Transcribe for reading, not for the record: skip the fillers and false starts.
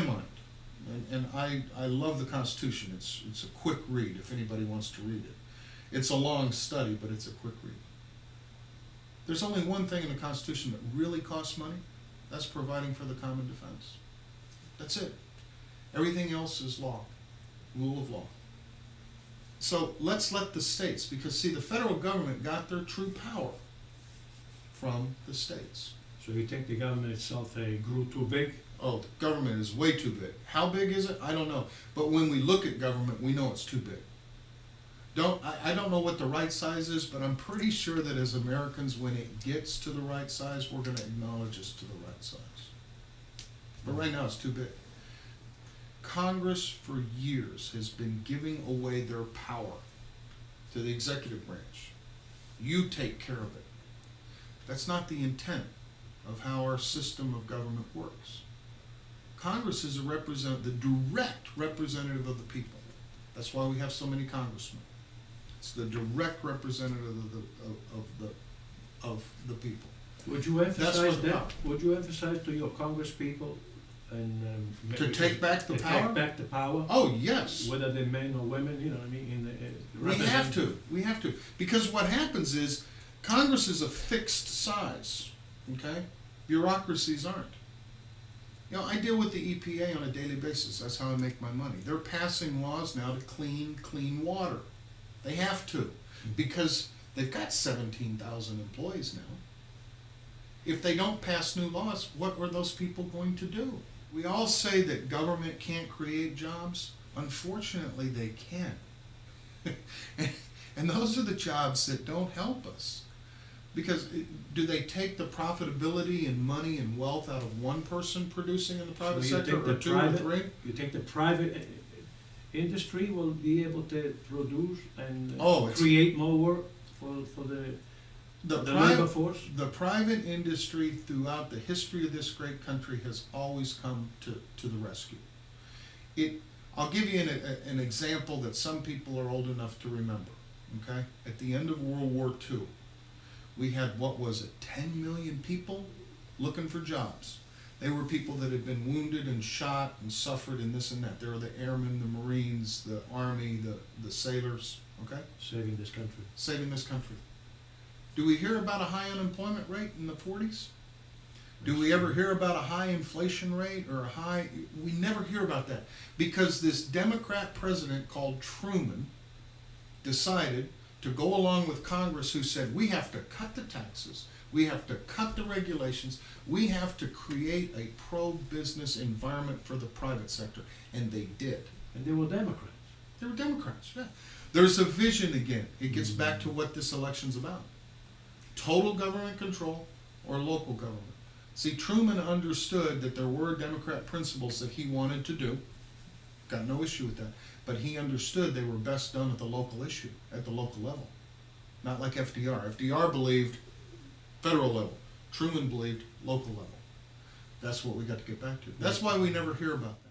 my mind, and I love the Constitution. It's a quick read if anybody wants to read it. It's a long study, but it's a quick read. There's only one thing in the Constitution that really costs money. That's providing for the common defense. That's it. Everything else is law, rule of law. So let's let the states, because see, the federal government got their true power from the states. So you think the government itself grew too big? Oh, the government is way too big. How big is it? I don't know. But when we look at government, we know it's too big. I don't know what the right size is, but I'm pretty sure that as Americans, when it gets to the right size, we're going to acknowledge it's to the right size. But right now, it's too big. Congress, for years, has been giving away their power to the executive branch. You take care of it. That's not the intent of how our system of government works. Congress is the direct representative of the people. That's why we have so many congressmen. It's the direct representative of the people. Would you emphasize that? About. Would you emphasize to your Congress people and To take back the power? Take back the power. Oh, yes. Whether they're men or women, you know what I mean. We have to. We have to. Because what happens is Congress is a fixed size. Okay? Bureaucracies aren't. You know, I deal with the EPA on a daily basis. That's how I make my money. They're passing laws now to clean water. They have to, because they've got 17,000 employees now. If they don't pass new laws, what are those people going to do? We all say that government can't create jobs. Unfortunately, they can. And those are the jobs that don't help us. Because do they take the profitability and money and wealth out of one person producing in the private sector, or two or three? You think the private industry will be able to produce and create more work for the labor force? The private industry throughout the history of this great country has always come to the rescue. I'll give you an example that some people are old enough to remember. Okay, at the end of World War II, we had, what was it, 10 million people looking for jobs. They were people that had been wounded and shot and suffered and this and that. They were the airmen, the Marines, the Army, the sailors, okay? Saving this country. Saving this country. Do we hear about a high unemployment rate in the 40s? Do we ever hear about a high inflation rate or a high... We never hear about that, because this Democrat president called Truman decided to go along with Congress, who said, we have to cut the taxes, we have to cut the regulations, we have to create a pro-business environment for the private sector. And they did. And they were Democrats. They were Democrats, yeah. There's a vision again. It gets back to what this election's about. Total government control or local government. See, Truman understood that there were Democrat principles that he wanted to do. Got no issue with that. But he understood they were best done at the local issue, at the local level. Not like FDR. FDR believed federal level. Truman believed local level. That's what we got to get back to. That's why we never hear about that.